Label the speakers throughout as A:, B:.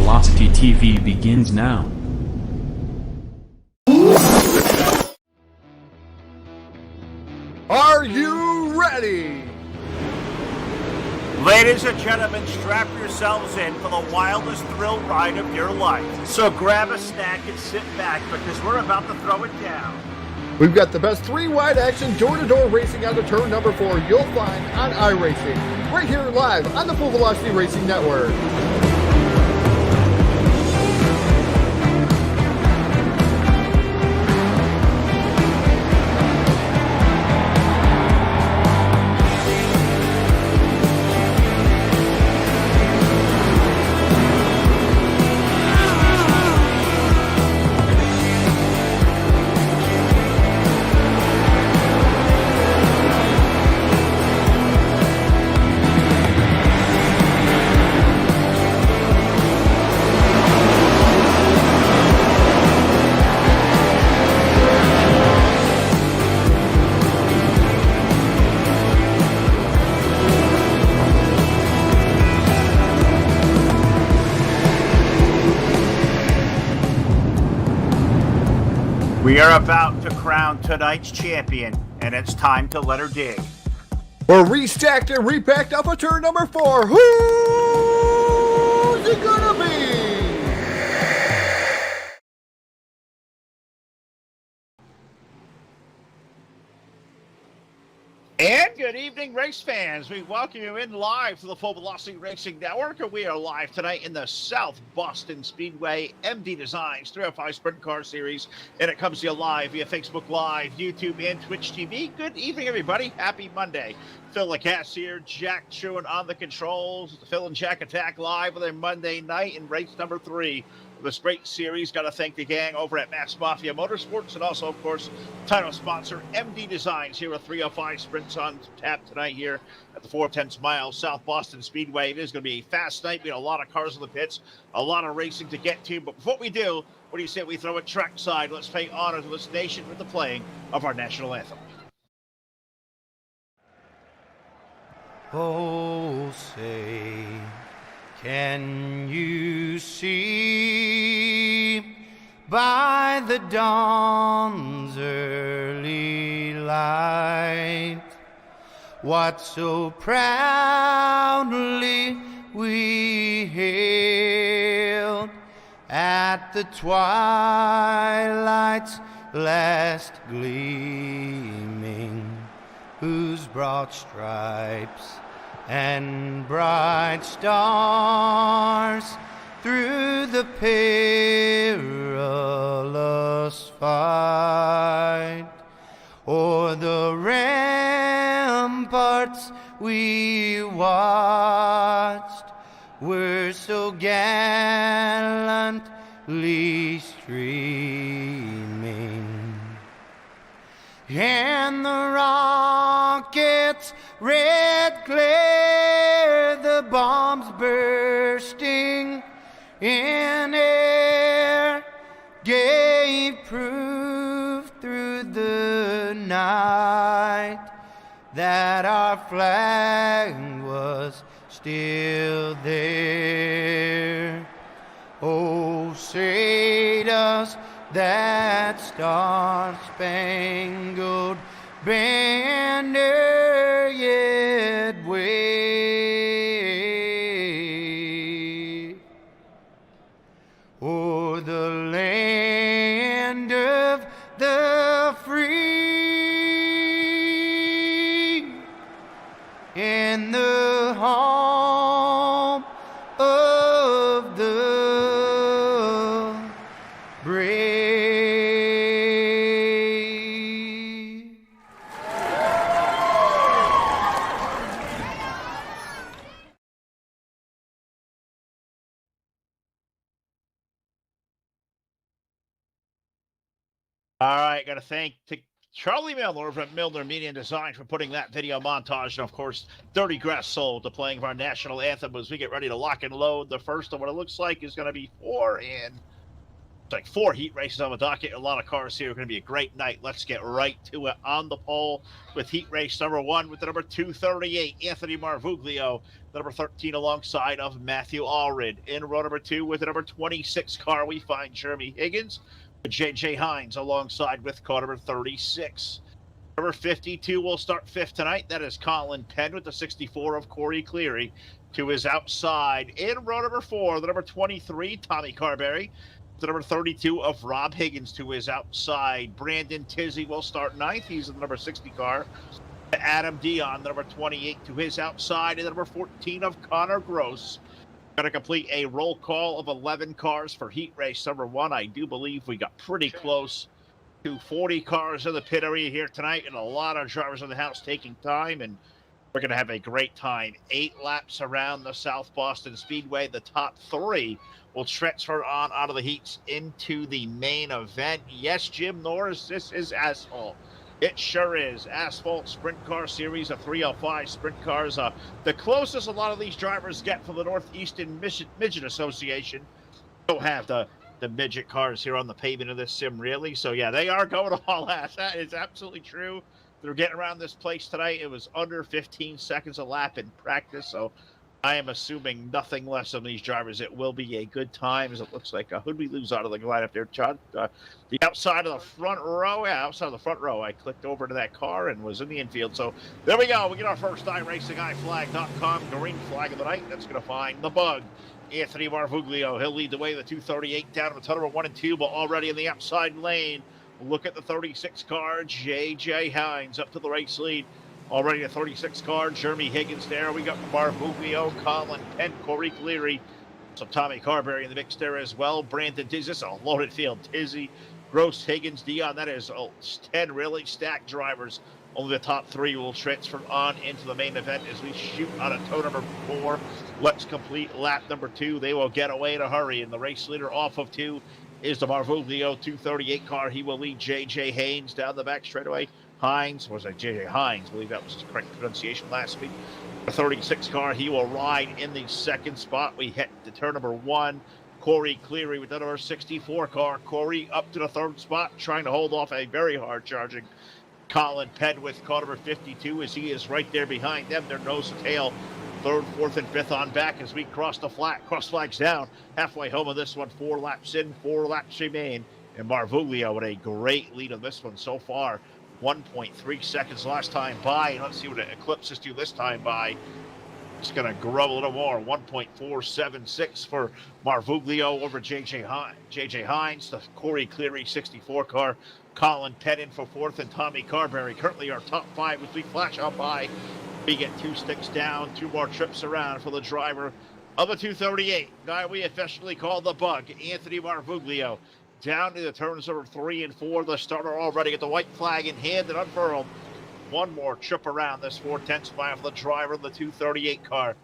A: Velocity TV begins now.
B: Are you ready?
C: Ladies and gentlemen, strap yourselves in for the wildest thrill ride of your life. So grab a snack and sit back because we're about to throw it down.
B: We've got the best three-wide action door-to-door racing on the turn number 4 you'll find on iRacing, right here live on the Full Velocity Racing Network.
C: We are about to crown tonight's champion, and it's time to let her dig.
B: We're restacked and repacked up for turn number 4. Who's it gonna be?
C: And good evening, race fans. We welcome you in live to the Full Velocity Racing Network, and we are live tonight in the South Boston Speedway MD Designs 305 Sprint Car Series, and it comes to you live via Facebook Live, YouTube, and Twitch TV. Good evening, everybody. Happy Monday. Phil Lacasse here, Jack Truant on the controls. Phil and Jack Attack live with a Monday night in race number 3. This great series. Got to thank the gang over at Mass Mafia Motorsports and also, of course, title sponsor MD Designs here with 305 Sprints on tap tonight here at the 410 Miles South Boston Speedway. It is going to be a fast night. We have a lot of cars in the pits, a lot of racing to get to. But before we do, what do you say we throw it trackside? Let's pay honor to this nation with the playing of our national anthem.
D: Oh, say, can you see by the dawn's early light what so proudly we hailed at the twilight's last gleaming, whose broad stripes and bright stars through the perilous fight o'er the ramparts we watched were so gallantly streaming, and the rockets' red glare, the bombs bursting in air, gave proof through the night that our flag was still there. Oh, say does that star-spangled banner yet wave o'er the land of the free and the home of the brave?
C: All right, got to thank Charlie Milner from Milner Media and Design for putting that video montage, and of course, Dirty Grass Soul to playing of our national anthem as we get ready to lock and load the first of what it looks like is going to be 4 in It's like 4 heat races on the docket. A lot of cars here. Going to be a great night. Let's get right to it on the pole with heat race number 1 with the number 238, Anthony Marvuglio. The number 13 alongside of Matthew Allred. In row number 2 with the number 26 car, we find Jeremy Higgins. J.J. Hines alongside with car number 36. Number 52 will start 5th tonight. That is Colin Penn with the 64 of Corey Cleary to his outside. In row number 4, the number 23, Tommy Carberry. The number 32 of Rob Higgins to his outside. Brandon Tizzy will start 9th. He's in the number 60 car. Adam Dion, the number 28 to his outside. And the number 14 of Connor Gross. Going to complete a roll call of 11 cars for heat race number 1. I do believe we got pretty close to 40 cars in the pit area here tonight, and a lot of drivers in the house taking time, and we're going to have a great time. 8 laps around the South Boston Speedway. The top 3 will transfer on out of the heats into the main event. Yes, Jim Norris, this is asphalt. It sure is. Asphalt Sprint Car Series of 305 sprint cars. The closest a lot of these drivers get from the Northeastern Midget Association. Don't have the midget cars here on the pavement of this sim, really. So, yeah, they are going all out. That is absolutely true. They're getting around this place tonight. It was under 15 seconds a lap in practice, so I am assuming nothing less of these drivers. It will be a good time, as it looks like. Who'd we lose out of the lineup there, John? The outside of the front row. Yeah, outside of the front row. I clicked over to that car and was in the infield. So there we go. We get our first iRacingIFlag.com green flag of the night. That's going to find the bug. Anthony Marvuglio. He'll lead the way. The 238 down to the tunnel 1 and 2, but already in the outside lane. Look at the 36 car, J.J. Hines up to the race lead. Already a 36 car, Jeremy Higgins there. We got Marvuglio, Colin Penn, Corey Cleary. Some Tommy Carberry in the mix there as well. Brandon Tizzy, this is a loaded field. Tizzy, Gross, Higgins, Dion. That is 10 really stacked drivers. Only the top 3 will transfer on into the main event as we shoot out of tow number 4. Let's complete lap number 2. They will get away in a hurry. And the race leader off of 2 is the Marvuglio 238 car. He will lead J.J. Haynes down the back straightaway. Hines, was it J.J. Hines? I believe that was his correct pronunciation last week. The 36 car, he will ride in the 2nd spot. We hit the turn number 1. Corey Cleary with the number 64 car. Corey up to the 3rd spot, trying to hold off a very hard charging Colin Penn with car number 52, as he is right there behind them. They're nose to tail. 3rd, 4th, and 5th on back as we cross the flat. Cross flags down. Halfway home of this one. 4 laps in, 4 laps remain. And Marvuglio with a great lead on this one so far. 1.3 seconds last time by. And let's see what Eclipse do this time by. It's going to grow a little more. 1.476 for Marvuglio over J.J. Hines. The Corey Cleary 64 car. Colin Penn in for 4th, and Tommy Carberry currently our top 5 as we flash on by. We get 2 sticks down, 2 more trips around for the driver of the 238. Guy we officially call the bug, Anthony Marvuglio. Down to the turns number 3 and 4. The starter already at the white flag in hand and unfurled. 1 more trip around this 4/10 mile for the driver of the 238 car.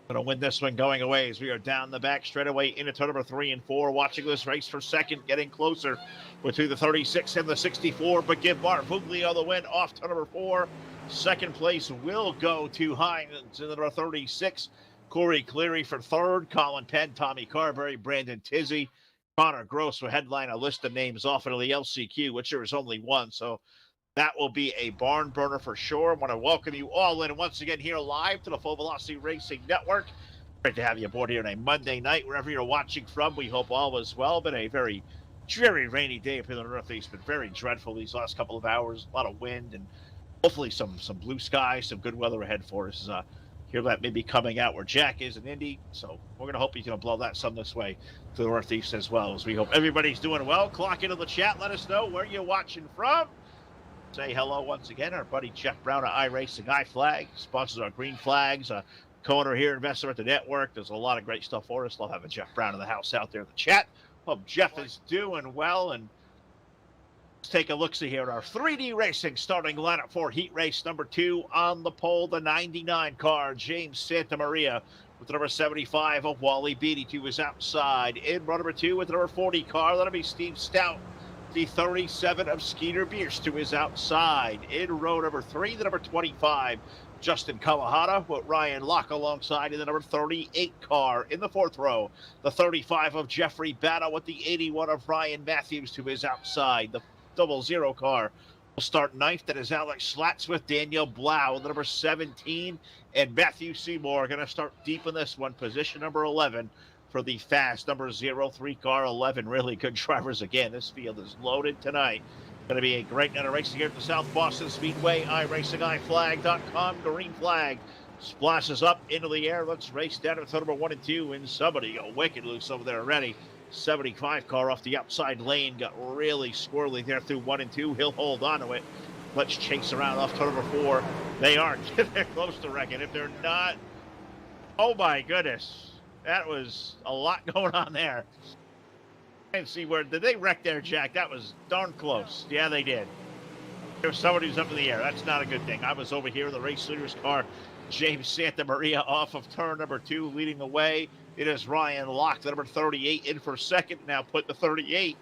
C: Going to win this one going away as we are down the back straightaway into turn number 3 and 4. Watching this race for 2nd, getting closer between the 36 and the 64, but give Marvuglio the win off turn number 4. 2nd place will go to Hines in the number 36. Corey Cleary for 3rd. Colin Penn, Tommy Carberry, Brandon Tizzy, Connor Gross will headline a list of names off into the LCQ, which there is only 1. So that will be a barn burner for sure. I want to welcome you all in once again here live to the Full Velocity Racing Network. Great to have you aboard here on a Monday night, wherever you're watching from. We hope all is well. Been a very dreary, rainy day up in the Northeast. Been very dreadful these last couple of hours. A lot of wind and hopefully some blue skies, some good weather ahead for us. Hear that may be coming out where Jack is in Indy. So we're going to hope he's going to blow that some this way to the Northeast as well. As we hope everybody's doing well. Clock into the chat. Let us know where you're watching from. Say hello once again. Our buddy Jeff Brown at iRacing iFlag sponsors our green flags. Co-owner here, investor at the network. There's a lot of great stuff for us. Love having Jeff Brown in the house out there in the chat. Hope Jeff is doing well. And let's take a look-see here at our 3D Racing starting lineup for heat race number 2 on the pole. The 99 car, James Santamaria, with the number 75 of Wally Beatty to his outside. In row number 2 with the number 40 car, that'll be Steve Stout. The 37 of Skeeter Bierce to his outside. In row number 3, the number 25, Justin Kawahara with Ryan Locke alongside in the number 38 car. In the fourth row, the 35 of Jeffrey Battle with the 81 of Ryan Matthews to his outside. The 00 car will start ninth. That is Alex Slatz with Daniel Blau, the number 17. And Matthew Seymour going to start deep in this one, position number 11 for the fast number 03 car. 11 really good drivers again. This field is loaded tonight. Going to be a great night of racing here at the South Boston Speedway. iRacingIFlag.com. Green flag splashes up into the air. Let's race down to number 1 and 2. And somebody got wicked loose over there already. 75 car off the outside lane got really squirrely there through 1 and 2. He'll hold on to it. Let's chase around off turn number 4. They are getting close to wrecking. If they're not, oh my goodness, that was a lot going on there. And see where did they wreck there, Jack? That was darn close. Yeah, they did. There was somebody who's up in the air. That's not a good thing. I was over here in the race leader's car. James Santa Maria off of turn number 2, leading the way. It is Ryan Locke, the number 38, in for second. Now put the 38.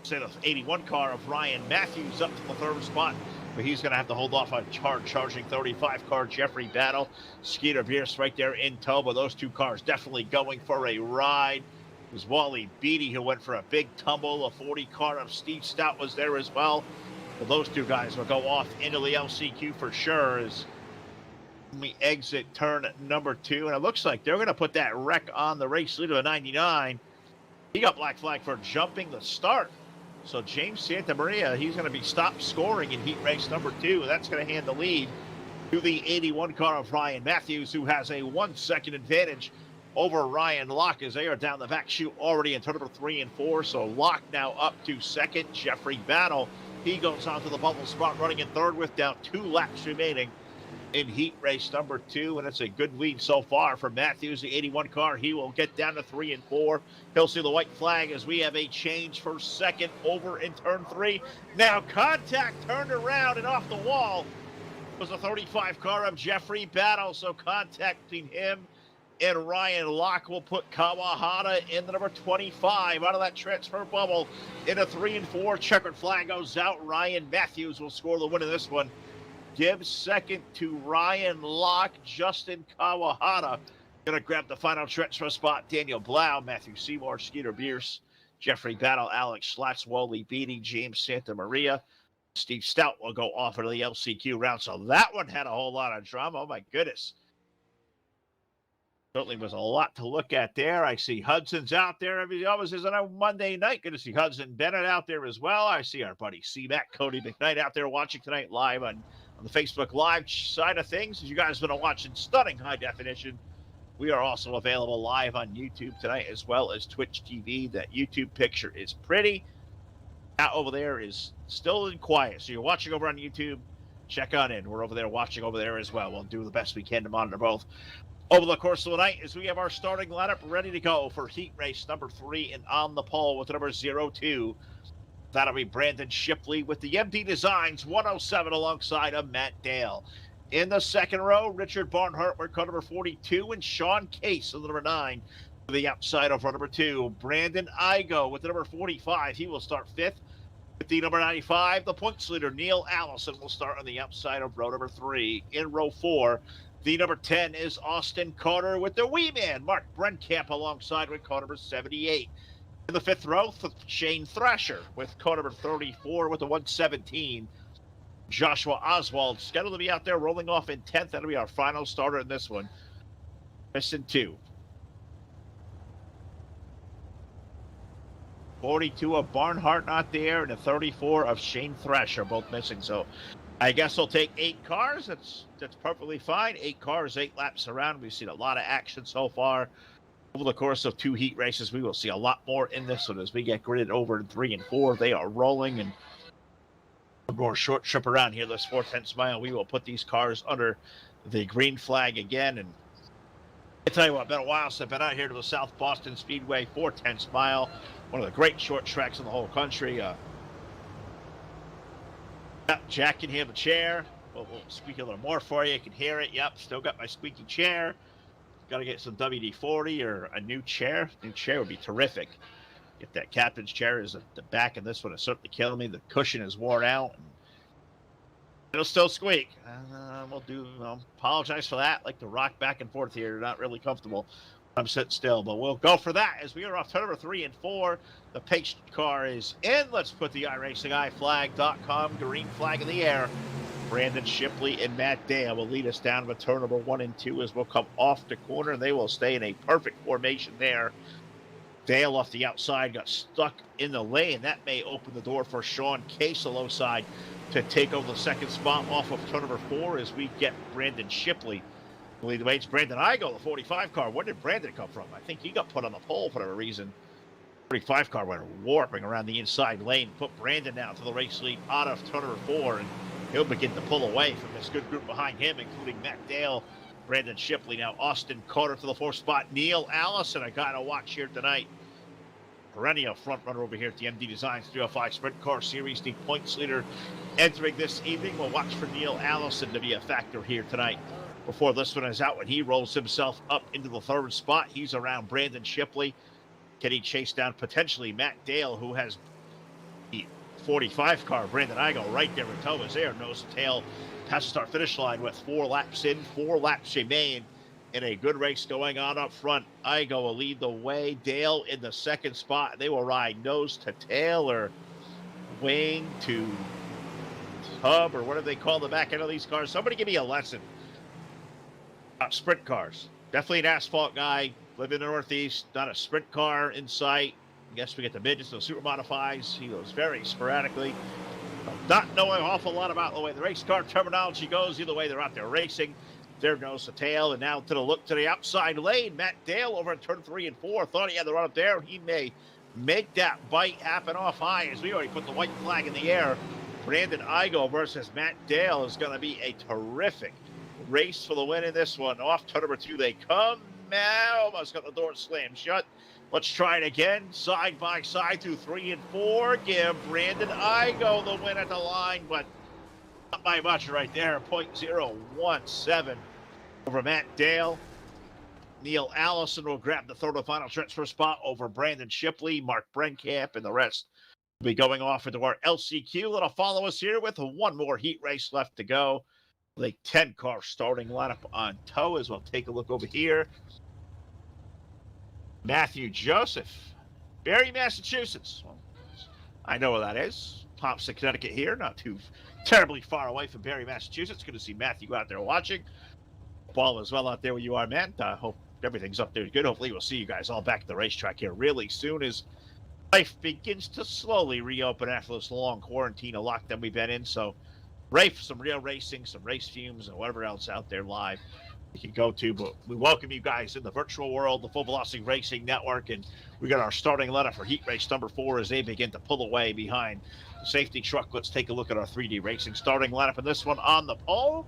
C: Say the 81 car of Ryan Matthews up to the third spot. But he's going to have to hold off on charging 35 car Jeffrey Battle. Skeeter Bierce right there in tow. But those two cars definitely going for a ride. It was Wally Beatty who went for a big tumble. A 40 car of Steve Stout was there as well. But those two guys will go off into the LCQ for sure as we exit turn number 2. And it looks like they're going to put that wreck on the race leader of 99. He got black flag for jumping the start. So James Santa Maria, he's going to be stopped scoring in heat race number 2. That's going to hand the lead to the 81 car of Ryan Matthews, who has a 1 second advantage over Ryan Locke as they are down the back chute already in turn number 3 and 4. So Locke now up to second. Jeffrey Battle, he goes on to the bubble spot running in third with down 2 laps remaining in heat race number 2. And it's a good lead so far for Matthews, the 81 car. He will get down to 3 and 4. He'll see the white flag as we have a change for second over in turn 3. Now contact turned around and off the wall was the 35 car of Jeffrey Battle. So contacting him and Ryan Locke will put Kawahara in the number 25 out of that transfer bubble in a 3 and 4. Checkered flag goes out. Ryan Matthews will score the win in this one. Gives second to Ryan Locke. Justin Kawahara going to grab the final transfer spot. Daniel Blau, Matthew Seymour, Skeeter Bierce, Jeffrey Battle, Alex Slatz, Wally Beatty, James Santa Maria. Steve Stout will go off into the LCQ round. So that one had a whole lot of drama. Oh, my goodness. Certainly was a lot to look at there. I see Hudson's out there. Everybody always is on a Monday night. Good to see Hudson Bennett out there as well. I see our buddy C-Mac, Cody McKnight out there watching tonight live on the Facebook Live side of things. As you guys have been watching stunning high definition, we are also available live on YouTube tonight as well as Twitch TV. That YouTube picture is pretty. Out over there is still in quiet. So you're watching over on YouTube, check on in. We're over there watching over there as well. We'll do the best we can to monitor both over the course of the night as we have our starting lineup ready to go for heat race number 3 and on the pole with number 02. That'll be Brandon Shipley with the MD Designs 107 alongside of Matt Dale. In the second row, Richard Barnhart with car number 42 and Sean Case with the number 9 to the outside of row number 2. Brandon Igo with the number 45. He will start 5th. With the number 95, the points leader, Neil Allison, will start on the outside of row number 3. In row 4, the number 10 is Austin Carter with the wee man, Mark Brenkamp, alongside with car number 78. In the 5th row, Shane Thrasher with car number 34 with the 117. Joshua Oswald scheduled to be out there rolling off in 10th. That'll be our final starter in this one. Missing 2. 42 of Barnhart not there, and the 34 of Shane Thrasher both missing. So I guess they'll take 8 cars. That's perfectly fine. 8 cars, 8 laps around. We've seen a lot of action so far. Over the course of 2 heat races, we will see a lot more in this one as we get gridded over in 3 and 4. They are rolling, and one more short trip around here, this 4/10 mile. We will put these cars under the green flag again. And I tell you what, been a while since I've been out here to the South Boston Speedway 4/10 mile, one of the great short tracks in the whole country. Jack can hear the chair. We'll squeak a little more for you. You can hear it. Yep, still got my squeaky chair. Got to get some WD-40 or a new chair. New chair would be terrific. If that captain's chair is at the back, and this one is certainly killing me. The cushion is worn out. And It'll still squeak. Apologize for that. Like to rock back and forth here. Not really comfortable. I'm sitting still, but we'll go for that as we are off turn number 3 and 4. The pace car is in. Let's put the iRacingIFlag.com green flag in the air. Brandon Shipley and Matt Dale will lead us down to turn number 1 and 2 as we'll come off the corner, and they will stay in a perfect formation there. Dale off the outside got stuck in the lane. That may open the door for Sean Case low side to take over the second spot off of turn number 4 as we get Brandon Shipley. Lead the way, it's Brandon Igo, the 45 car. Where did Brandon come from? I think he got put on the pole for whatever reason. 45 car went warping around the inside lane, put Brandon down to the race lead out of turn number 4, and he'll begin to pull away from this good group behind him, including Matt Dale, Brandon Shipley. Now Austin Carter to the 4th spot. Neil Allison, a guy to watch here tonight. Perennial front runner over here at the MD Designs 305 Sprint Car Series, the points leader entering this evening. We'll watch for Neil Allison to be a factor here tonight. Before this one is out, when he rolls himself up into the 3rd spot, he's around Brandon Shipley. Can he chase down potentially Matt Dale, who has the 45 car, Brandon Igo, right there in tow is there, nose to tail, past the start finish line with 4 laps in, 4 laps remain, in a good race going on up front. Igo will lead the way, Dale in the 2nd spot. They will ride nose to tail or wing to hub or whatever they call the back end of these cars. Somebody give me a lesson. Sprint cars. Definitely an asphalt guy. Live in the Northeast. Not a sprint car in sight. I guess we get the midgets, no super modifies. He goes very sporadically. Not knowing an awful lot about the way the race car terminology goes. Either way, they're out there racing. There goes the tail. And now to the look to the outside lane. Matt Dale over in turn 3 and 4. Thought he had the run up there. He may make that bite happen off high as we already put the white flag in the air. Brandon Igo versus Matt Dale is going to be a terrific race for the win in this one. Off turn number 2 they come. Now almost got the door slammed shut. Let's try it again. Side by side through 3 and 4. Give Brandon Igo the win at the line, but not by much right there. 0.017 over Matt Dale. Neil Allison will grab the 3rd and final transfer spot over Brandon Shipley, Mark Brenkamp, and the rest will be going off into our LCQ. That'll follow us here with one more heat race left to go. The 10-car starting lineup on tow as we'll take a look over here. Matthew Joseph, Barre, Massachusetts. Well, I know where that is. Thompson, Connecticut here, not too terribly far away from Barre, Massachusetts. Good to see Matthew out there watching. Paul as well out there where you are, man. Hope everything's up there good. Hopefully we'll see you guys all back at the racetrack here really soon as life begins to slowly reopen after this long quarantine of lockdown we've been in. So Rafe, some real racing, some race fumes, and whatever else out there live you can go to. But we welcome you guys in the virtual world, the Full Velocity Racing Network, and we got our starting lineup for heat race number 4 as they begin to pull away behind the safety truck. Let's take a look at our 3D Racing starting lineup in this one. On the pole,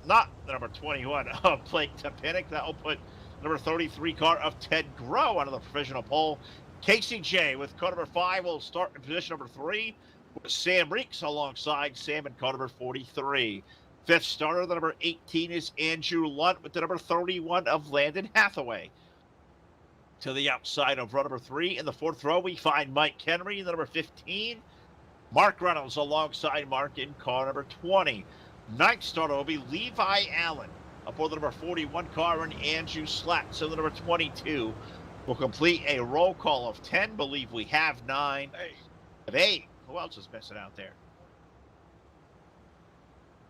C: not the number 21 of Blake Tepinick. That will put number 33 car of Ted Groh onto the provisional pole. Casey J with car number 5 will start in position number 3. With Sam Reeks alongside Sam in car number 43. 5th starter, the number 18 is Andrew Lunt with the number 31 of Landon Hathaway. To the outside of row number 3 in the 4th row, we find Mike Henry in the number 15. Mark Reynolds alongside Mark in car number 20. 9th starter will be Levi Allen aboard the number 41 car and Andrew Slatz in the number 22. We'll complete a roll call of 10. Believe we have 9. Of 8. Who else is missing out there?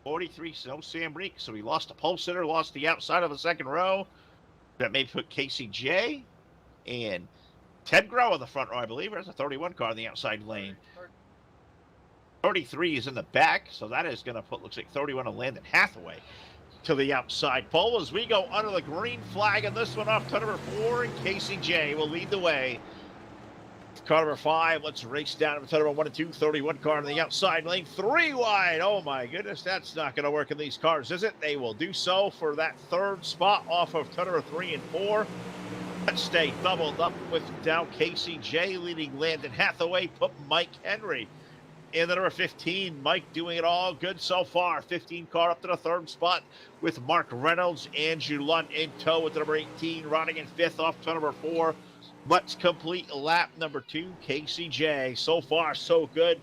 C: 43, no Sam Reek. So we lost a pole sitter, lost the outside of the 2nd row. That may put Casey J and Ted Groh in the front row, I believe. There's a 31 car in the outside lane. 33 is in the back, so that is going to put, looks like 31 of Landon Hathaway to the outside pole as we go under the green flag in this one off to number 4, and Casey J will lead the way. Car number 5, let's race down to number 1 and 2, 31 car on the outside lane, 3 wide. Oh my goodness, that's not going to work in these cars, is it? They will do so for that 3rd spot off of number 3 and 4. Let's stay doubled up with down Casey J leading Landon Hathaway, put Mike Henry in the number 15. Mike doing it all good so far. 15 car up to the 3rd spot with Mark Reynolds, Andrew Lunt in tow with the number 18, riding in 5th off to number 4. Let's complete lap number 2, Casey J. So far, so good.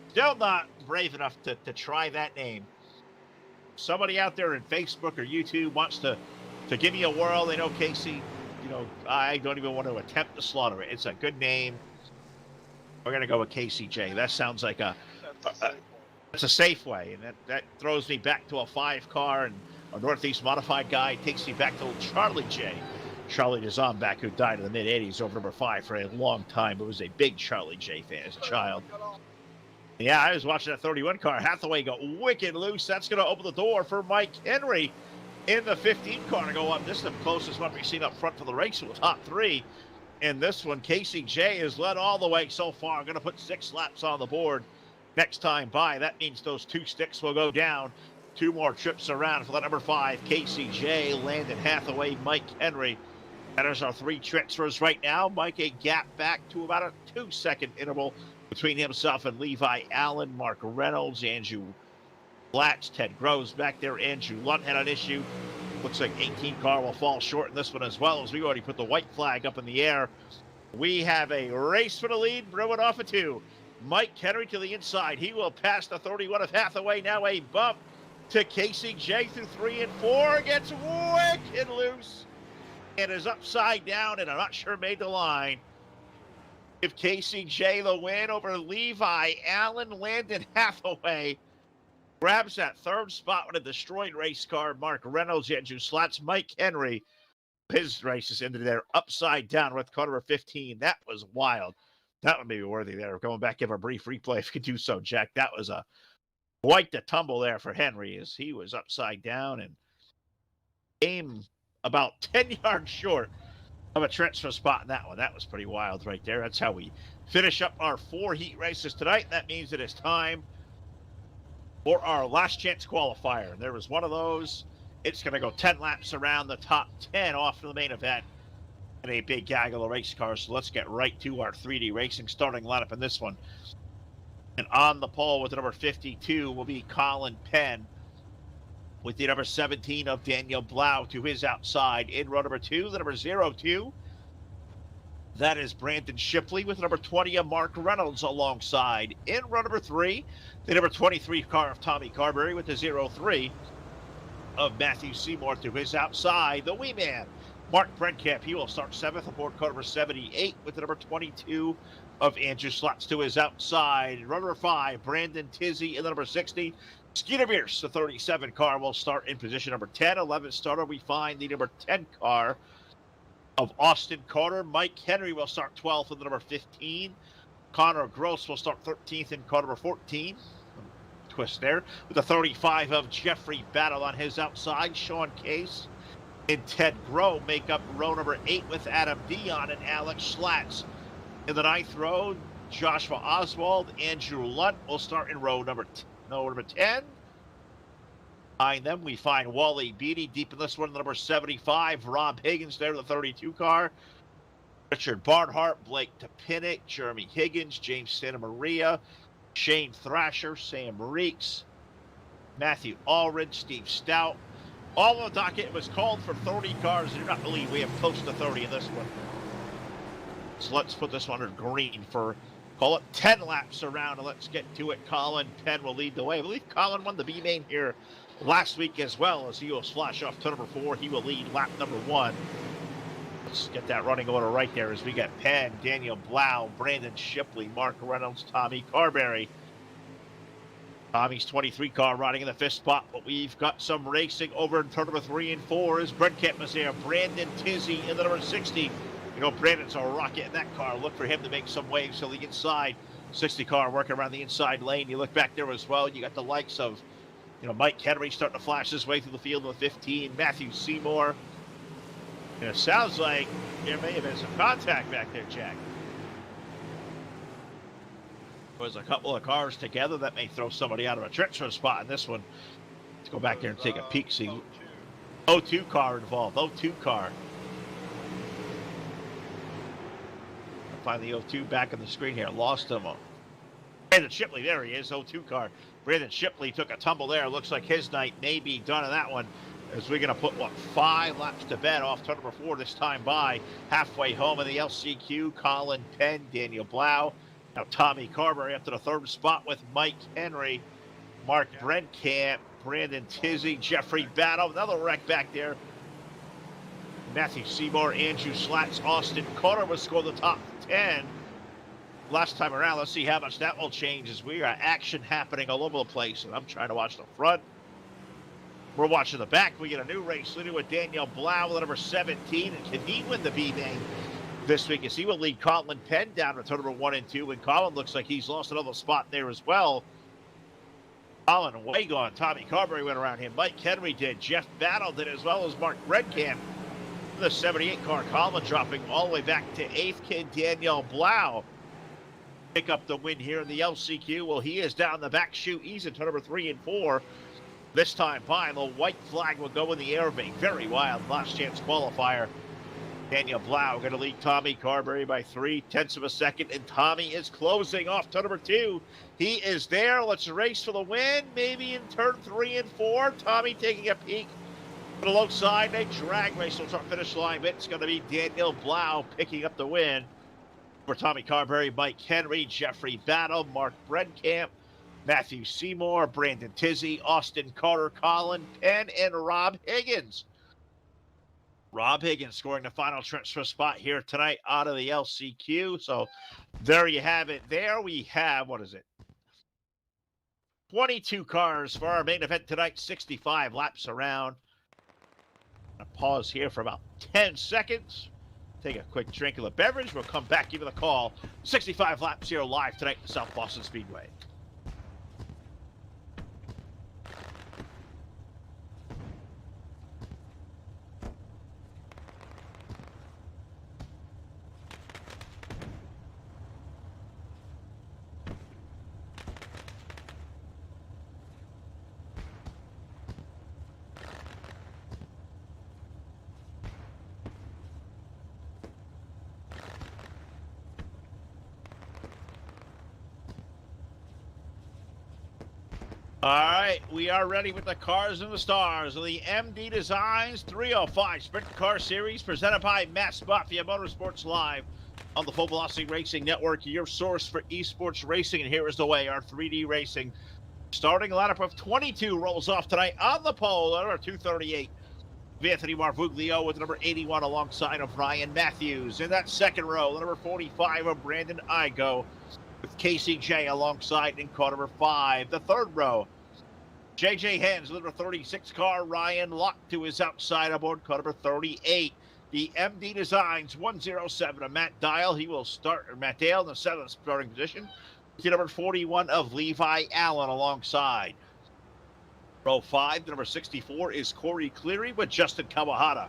C: Still not brave enough to try that name. Somebody out there in Facebook or YouTube wants to give me a whirl. They know Casey. I don't even want to attempt to slaughter it. It's a good name. We're going to go with KCJ. That sounds like it's a safe way. And that throws me back to a 5-car and a Northeast modified guy. Takes me back to old Charlie J. Charlie Dizomback, who died in the mid-'80s over number 5 for a long time, but was a big Charlie J fan as a child. Yeah, I was watching that 31 car. Hathaway got wicked loose. That's going to open the door for Mike Henry in the 15 car to go up. This is the closest one we've seen up front for the race with the top 3. In this one, KCJ has led all the way so far. I'm going to put 6 laps on the board next time by. That means those 2 sticks will go down. 2 more trips around for the number 5, KCJ, Landon Hathaway, Mike Henry. That is our 3 transfers right now. Mike, a gap back to about a 2-second interval between himself and Levi Allen, Mark Reynolds, Andrew Blatch, Ted Groves back there. Andrew Lunt had an issue. Looks like 18 car will fall short in this one as well, as we already put the white flag up in the air. We have a race for the lead, brewing off of 2. Mike Henry to the inside. He will pass the 31 of Hathaway. Now a bump to KCJ through 3 and 4. Gets wicked loose and is upside down, and I'm not sure made the line. If KCJ the win over Levi Allen, Landon Hathaway grabs that 3rd spot with a destroyed race car. Mark Reynolds, Andrew Slats, Mike Henry. His race is into there upside down with car number 15. That was wild. That would be worthy there. Going back, give a brief replay if you could do so, Jack. That was quite the tumble there for Henry as he was upside down and came about 10 yards short of a transfer spot in that one. That was pretty wild right there. That's how we finish up our 4 heat races tonight. That means it is time for our last chance qualifier. There was one of those. It's going to go 10 laps around the top 10 off to the main event and a big gaggle of race cars. So let's get right to our 3D Racing starting lineup in this one. And on the pole with the number 52 will be Colin Penn, with the number 17 of Daniel Blau to his outside. In row number 2, the number 02. That is Brandon Shipley with number 20 of Mark Reynolds alongside. In row number 3, the number 23 car of Tommy Carberry with the 03 of Matthew Seymour to his outside. The wee man, Mark Brenkamp, he will start 7th aboard car number 78 with the number 22 of Andrew Slats to his outside. Row number 5, Brandon Tizzy in the number 60. Skeeter Bierce, the 37 car, will start in position number 10. 11th starter, we find the number 10 car of Austin Carter. Mike Henry will start 12th in the number 15. Connor Gross will start 13th in car number 14. Twist there. With the 35 of Jeffrey Battle on his outside. Sean Case and Ted Groh make up row number 8 with Adam Dion and Alex Slats. In the 9th row, Joshua Oswald, Andrew Lunt will start in row number 10. Behind them, we find Wally Beatty deep in this one, the number 75. Rob Higgins there, the 32 car. Richard Barnhart, Blake Topinick, Jeremy Higgins, James Santa Maria, Shane Thrasher, Sam Reeks, Matthew Allred, Steve Stout. All on the docket was called for 30 cars. I do not believe we have close to 30 in this one. So let's put this one in green for, call it 10 laps around, and let's get to it. Colin Penn will lead the way. I believe Colin won the B main here last week as well, as he will flash off to number 4. He will lead lap number 1. Let's get that running order right there as we got Penn, Daniel Blau, Brandon Shipley, Mark Reynolds, Tommy Carberry. Tommy's 23 car riding in the 5th spot, but we've got some racing over in turn number 3 and 4 as Brenkamp is there. Brandon Tizzy in the number 60. You know, Brandon's a rocket in that car. Look for him to make some waves to the inside. 60 car working around the inside lane. You look back there as well. You got the likes of, Mike Henry starting to flash his way through the field with 15. Matthew Seymour. And it sounds like there may have been some contact back there, Jack. There's a couple of cars together that may throw somebody out of a transfer spot in this one. Let's go back there and take a peek. See, 02 car involved. 02 car. Find the 02 back on the screen here. Lost him. Brandon Shipley, there he is, 02 car. Brandon Shipley took a tumble there. Looks like his night may be done in that one, as we're going to put, 5 laps to bed off turn number 4 this time by. Halfway home in the LCQ, Colin Penn, Daniel Blau, Now Tommy Carberry up to the third spot with Mike Henry, Mark Brentkamp, Brandon Tizzy, Jeffrey Battle, another wreck back there. Matthew Seymour, Andrew Slats, Austin Carter will score the top 10. Last time around, let's see how much that will change as we got action happening all over the place. And I'm trying to watch the front. We're watching the back. We get a new race leader with Daniel Blau with number 17. And can he win the B-Main this week? As he will lead Colin Penn down to turn number 1 and 2. And Colin looks like he's lost another spot there as well. Colin way gone. Tommy Carberry went around him. Mike Henry did. Jeff Battle did, as well as Mark Redkamp. The 78 car, Colin dropping all the way back to 8th. Kid Daniel Blau pick up the win here in the LCQ. Well, he is down the back chute. He's in turn number 3 and 4. This time by, the white flag will go in the air. A very wild last chance qualifier. Daniel Blau going to lead Tommy Carberry by 0.3 of a second, and Tommy is closing off turn number 2. He is there. Let's race for the win. Maybe in turn 3 and 4. Tommy taking a peek to the low side. A drag race will start finish line, but it's going to be Daniel Blau picking up the win for Tommy Carberry, Mike Henry, Jeffrey Battle, Mark Brentkamp, Matthew Seymour, Brandon Tizzy, Austin Carter, Colin Penn, and Rob Higgins. Rob Higgins scoring the final transfer spot here tonight out of the LCQ. So there you have it. There we have, 22 cars for our main event tonight, 65 laps around. I'm gonna pause here for about 10 seconds. Take a quick drink of the beverage. We'll come back, give you the call. 65 laps here live tonight at South Boston Speedway. All right, we are ready with the cars and the stars of the MD Designs 305 Sprint Car Series presented by Mass Mafia Motorsports Live on the Full Velocity Racing Network, your source for esports racing. And here is the way our 3D Racing starting lineup of 22 rolls off tonight on the pole at our 238. Anthony Marvuglio with number 81 alongside of Ryan Matthews. In that second row, the number 45 of Brandon Igo, with Casey J alongside in car number 5. The third row, J.J. Hens, number 36 car, Ryan Locke to his outside aboard car number 38. The MD Designs 107 of Matt Dial. He will start, or Matt Dale in the 7th starting position. The number 41 of Levi Allen alongside. Row 5, the number 64 is Corey Cleary with Justin Kawahata.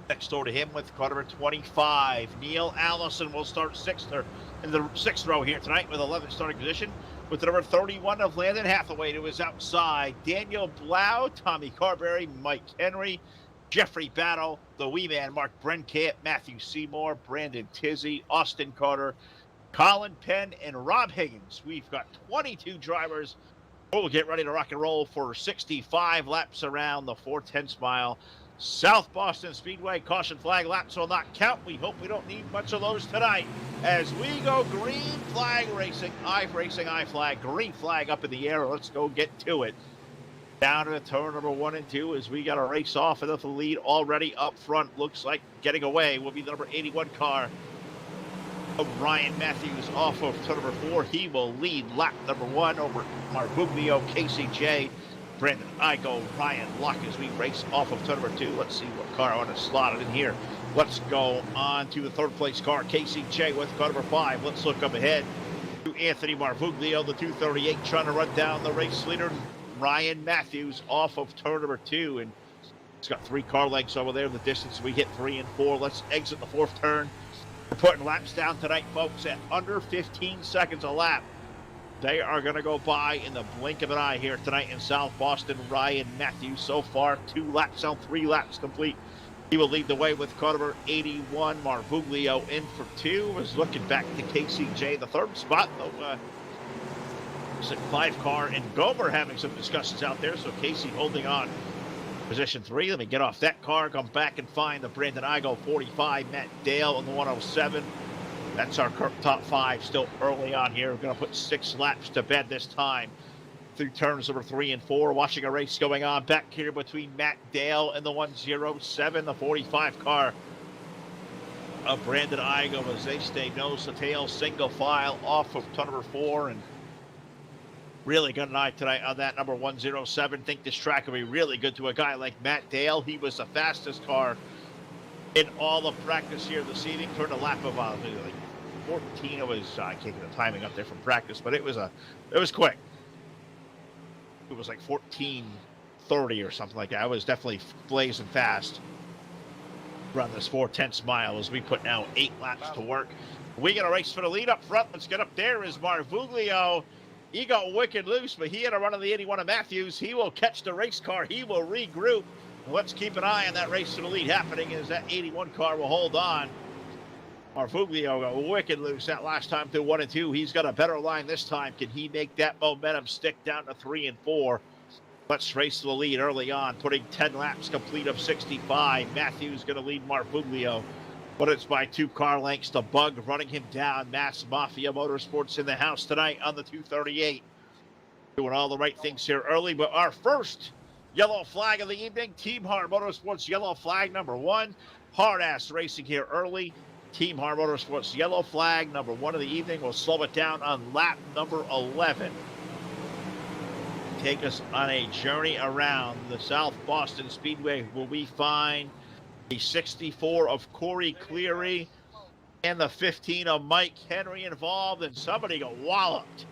C: Next door to him with car number 25, Neil Allison will start 6th in the 6th row here tonight with 11th starting position, with the number 31 of Landon Hathaway to his outside. Daniel Blau, Tommy Carberry, Mike Henry, Jeffrey Battle, the wee man Mark Brentkamp, Matthew Seymour, Brandon Tizzy, Austin Carter, Colin Penn, and Rob Higgins. We've got 22 drivers. We'll get ready to rock and roll for 65 laps around the 4/10 mile South Boston Speedway. Caution flag laps will not count. We hope we don't need much of those tonight as we go green flag racing, I flag, green flag up in the air. Let's go get to it. Down to the turn number 1 and 2 as we got a race off and the lead already up front. Looks like getting away will be the number 81 car of Ryan Matthews off of turn number 4. He will lead lap number 1 over Marvuglio, Casey J, Brandon Igo, Ryan Locke as we race off of turn number 2. Let's see what car I want to slot it in here. Let's go on to the 3rd place car, Casey J with car number 5. Let's look up ahead to Anthony Marvuglio, the 238, trying to run down the race leader, Ryan Matthews, off of turn number 2. And it's got 3 car lengths over there in the distance. We hit 3 and 4. Let's exit the 4th turn. We're putting laps down tonight, folks, at under 15 seconds a lap. They are going to go by in the blink of an eye here tonight in South Boston. Ryan Matthews so far 2 laps on 3 laps complete. He will lead the way with car number 81. Marvuglio in for 2. Was looking back to Casey J, the 3rd spot. Though, 5 car and Gomer having some discussions out there. So Casey holding on position 3. Let me get off that car, come back and find the Brandon Igo 45, Matt Dale on the 107. That's our top 5 still early on here. We're going to put 6 laps to bed this time through turns number 3 and 4. Watching a race going on back here between Matt Dale and the 107, the 45 car of Brandon Igo as they stay nose to tail, single file off of turn number 4. And really good night tonight on that number 107. Think this track will be really good to a guy like Matt Dale. He was the fastest car in all of practice here this evening. Turned a lap of like 14. It was I can't get the timing up there from practice, but it was quick. It was like 14:30 or something like that. It was definitely blazing fast. Run this 4/10 mile as we put now 8 laps to work. We got a race for the lead up front. Let's get up there is Marvuglio. He got wicked loose, but he had a run on the 81 of Matthews. He will catch the race car. He will regroup. Let's keep an eye on that race to the lead happening as that 81 car will hold on. Marvuglio got wicked loose that last time through 1 and 2. He's got a better line this time. Can he make that momentum stick down to 3 and 4? Let's race to the lead early on, putting 10 laps complete of 65. Matthews going to lead Marvuglio, but it's by 2 car lengths. The Bug running him down. Mass Mafia Motorsports in the house tonight on the 238. Doing all the right things here early, but our first yellow flag of the evening, Team Hard Motorsports yellow flag number 1. Hard ass racing here early. Team Hard Motorsports yellow flag number 1 of the evening. We'll slow it down on lap number 11. Take us on a journey around the South Boston Speedway where we find the 64 of Corey Cleary and the 15 of Mike Henry involved, and somebody got walloped.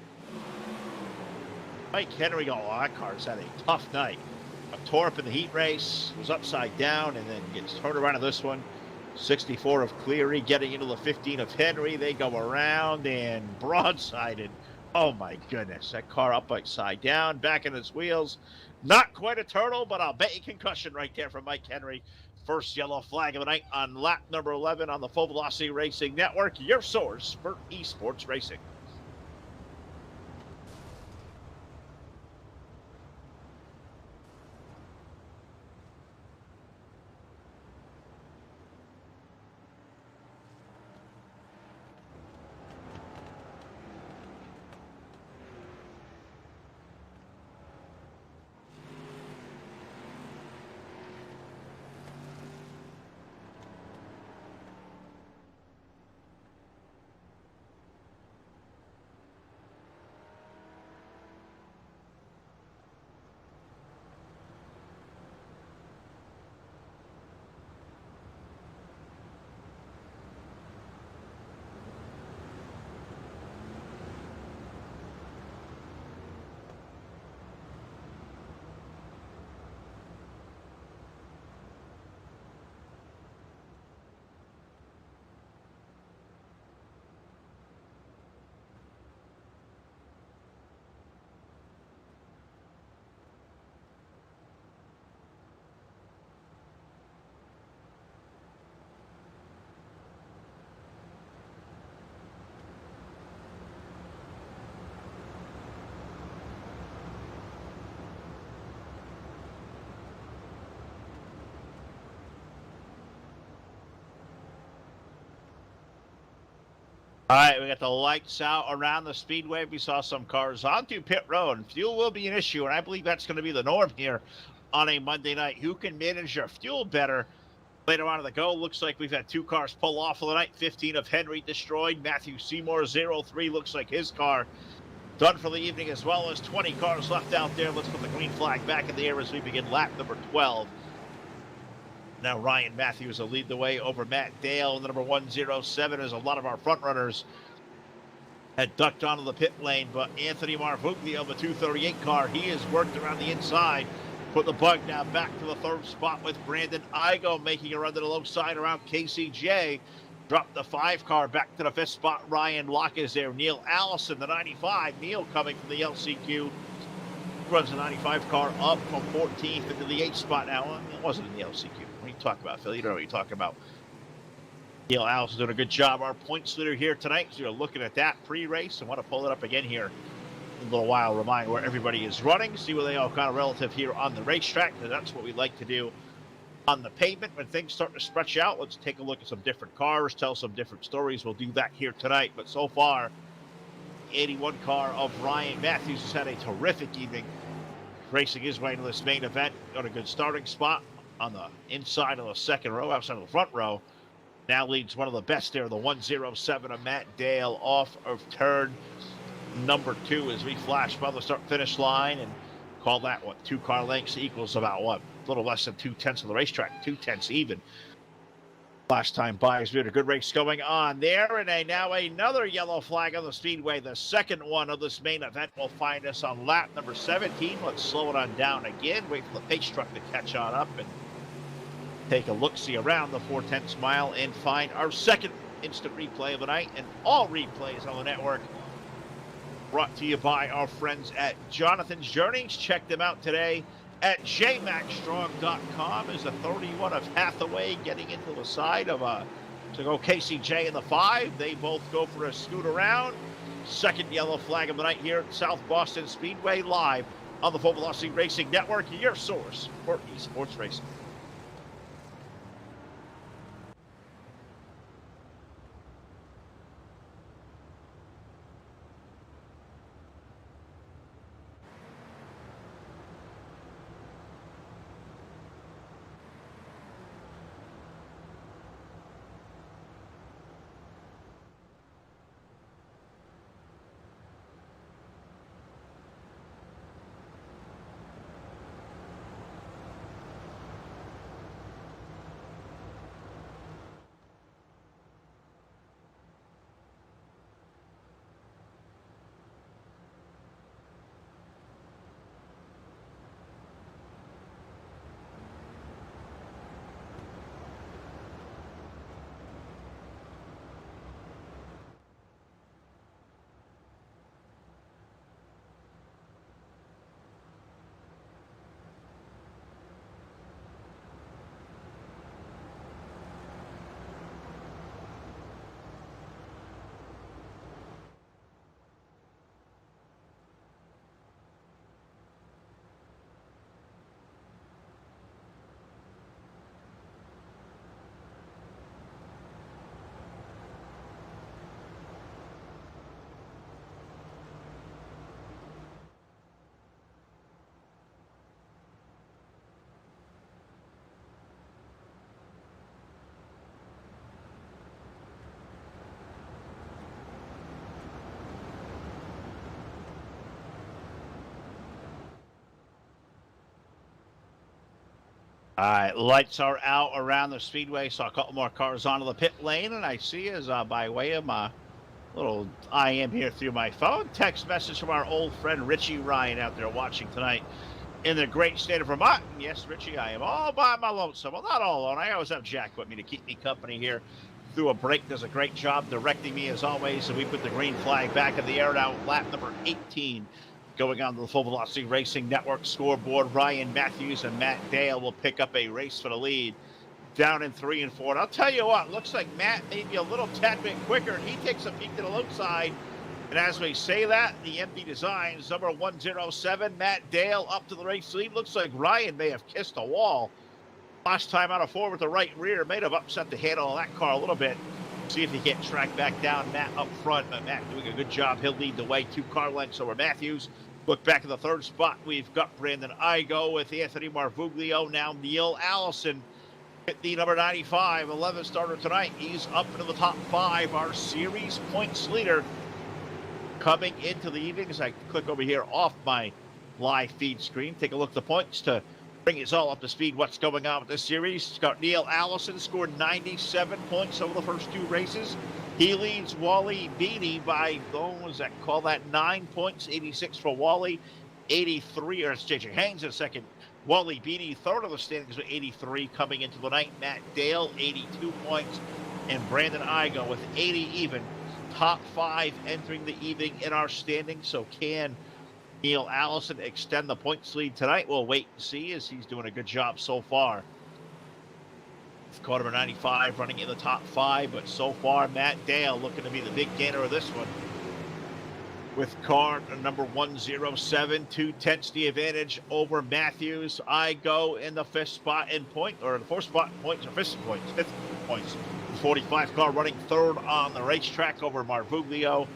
C: Mike Henry got, well, that car's had a tough night. Tore up in the heat race, was upside down, and then gets turned around in this one. 64 of Cleary getting into the 15 of Henry. They go around and broadsided. Oh my goodness, that car upside down, back in its wheels. Not quite a turtle, but I'll bet you concussion right there from Mike Henry. First yellow flag of the night on lap number 11 on the Full Velocity Racing Network, your source for esports racing. All right, we got the lights out around the speedway. We saw some cars onto pit road, and fuel will be an issue, and I believe that's going to be the norm here on a Monday night. Who can manage their fuel better later on in the go? Looks like we've had 2 cars pull off for the night. 15 of Henry destroyed. Matthew Seymour, 03, looks like his car done for the evening, as well as 20 cars left out there. Let's put the green flag back in the air as we begin lap number 12. Now Ryan Matthews will lead the way over Matt Dale in the number 107 as a lot of our front runners had ducked onto the pit lane, but Anthony Marvuglio, the 238 car, he has worked around the inside, put the Bug now back to the 3rd spot with Brandon Igo making a run to the low side around KCJ. Dropped the 5 car back to the 5th spot. Ryan Locke is there. Neil Allison, the 95. Neil coming from the LCQ. Runs the 95 car up from 14th into the 8th spot now. It wasn't in the LCQ. What are you talking about, Phil? You don't know what you're talking about. Neil Allison doing a good job. Our points leader here tonight. So you're looking at that pre-race. I want to pull it up again here in a little while. Remind where everybody is running. See where they all kind of relative here on the racetrack. Because that's what we like to do on the pavement. When things start to stretch out, let's take a look at some different cars, tell some different stories. We'll do that here tonight. But so far, 81 car of Ryan Matthews has had a terrific evening, racing his way into this main event. Got a good starting spot on the inside of the second row, outside of the front row. Now leads one of the best there, the 107 of Matt Dale off of turn number 2 as we flash by the start-finish line and call that, 2 car lengths equals about, a little less than 2/10 of the racetrack, 2/10 even. Last time by, as we had a good race going on there, and now another yellow flag on the speedway. The second one of this main event will find us on lap number 17. Let's slow it on down again, wait for the pace truck to catch on up and take a look-see around the 4/10 mile and find our second instant replay of the night, and all replays on the network brought to you by our friends at Jonathan's Journeys. Check them out today at jmaxstrong.com. Is the 31 of Hathaway getting into the side of to go KCJ in the 5. They both go for a scoot around. Second yellow flag of the night here at South Boston Speedway, live on the Full Velocity Racing Network, your source for esports racing. All right, lights are out around the speedway. Saw a couple more cars onto the pit lane, and I see as by way of my little IM here through my phone, text message from our old friend Richie Ryan out there watching tonight in the great state of Vermont. And yes, Richie, I am all by my lonesome. Well, not all alone. I always have Jack with me to keep me company here through a break. Does a great job directing me as always. So we put the green flag back in the air now, lap number 18. Going on to the Full Velocity Racing Network scoreboard, Ryan Matthews and Matt Dale will pick up a race for the lead down in 3 and 4. And I'll tell you what, looks like Matt may be a little tad bit quicker, and he takes a peek to the low side. And as we say that, the MD Designs, number 107, Matt Dale up to the race lead. Looks like Ryan may have kissed a wall. Last time out of 4 with the right rear, may have upset the handle of that car a little bit. See if he can't track back down Matt up front. But Matt doing a good job. He'll lead the way 2 car lengths over Matthews. Look back in the 3rd spot. We've got Brandon Igo with Anthony Marvuglio. Now Neil Allison at the number 95, 11th starter tonight. He's up into the top 5. Our series points leader coming into the evening. As I click over here off my live feed screen, take a look at the points to bring us all up to speed what's going on with this series. It's got Neil Allison scored 97 points over the first 2 races. He leads Wally Beatty by, call that 9 points, 86 for Wally, 83, or it's JJ Haynes in second. Wally Beatty, third of the standings with 83 coming into the night. Matt Dale, 82 points, and Brandon Igo with 80 even. Top 5 entering the evening in our standings. So can Neil Allison extend the points lead tonight? We'll wait and see, as he's doing a good job so far. Car number 95 running in the top 5, but so far Matt Dale looking to be the big gainer of this one. with car number 107, 2/10 the advantage over Matthews. I go in the fifth spot in point, or the fourth spot in points, or fifth points. The 45 car running third on the racetrack over Marvuglio.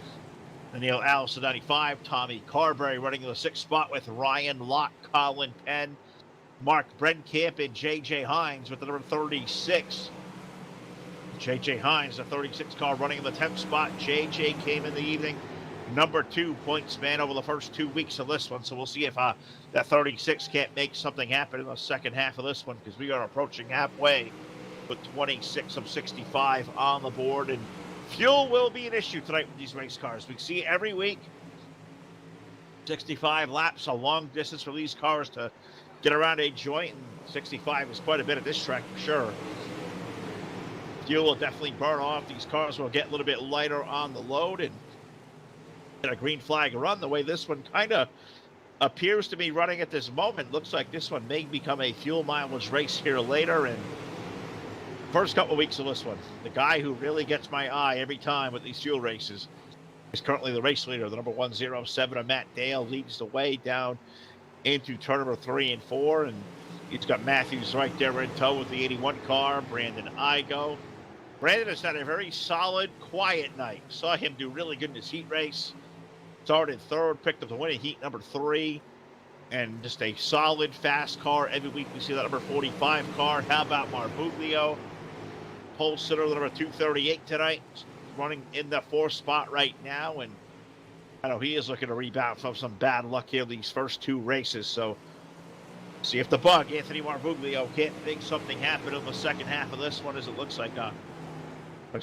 C: The Neil Allison 95, Tommy Carberry running in the sixth spot with Ryan Locke, Colin Penn, Mark Brenkamp, and J.J. Hines with the number 36. J.J. Hines, the 36 car running in the 10th spot. J.J. came in the evening number 2 points man over the first 2 weeks of this one. So we'll see if that 36 can't make something happen in the second half of this one, because we are approaching halfway with 26 of 65 on the board. And fuel will be an issue tonight with these race cars. We see every week 65 laps, a long distance for these cars to get around a joint, and 65 is quite a bit at this track for sure. Fuel will definitely burn off. These cars will get a little bit lighter on the load and get a green flag run the way this one kind of appears to be running at this moment. Looks like this one may become a fuel mileage race here later. And first couple of weeks of this one, the guy who really gets my eye every time with these fuel races is currently the race leader. The number 107 of Matt Dale leads the way down into turn number 3 and 4. And he's got Matthews right there in tow with the 81 car, Brandon Igo. Brandon has had a very solid, quiet night. Saw him do really good in his heat race. Started third, picked up the win in heat number 3. And just a solid, fast car. Every week we see that number 45 car. How about Marvuglio? Pole sitter, the number 238 tonight. Running in the 4th spot right now. And I know he is looking to rebound from some bad luck here these first 2 races. So see if the bug, Anthony Marvuglio, can't make something happen in the second half of this one, as it looks like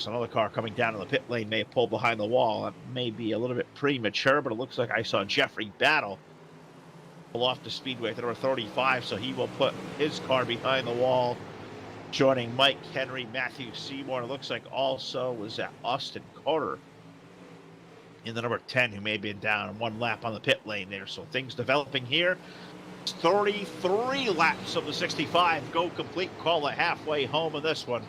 C: another car coming down to the pit lane may have pulled behind the wall. That may be a little bit premature, but it looks like I saw Jeffrey Battle pull off the speedway at number 35, so he will put his car behind the wall, joining Mike Henry, Matthew Seymour. It looks like also was that Austin Carter in the number 10, who may have been down 1 lap on the pit lane there. So things developing here. 33 laps of the 65 go complete. Call it halfway home in this one.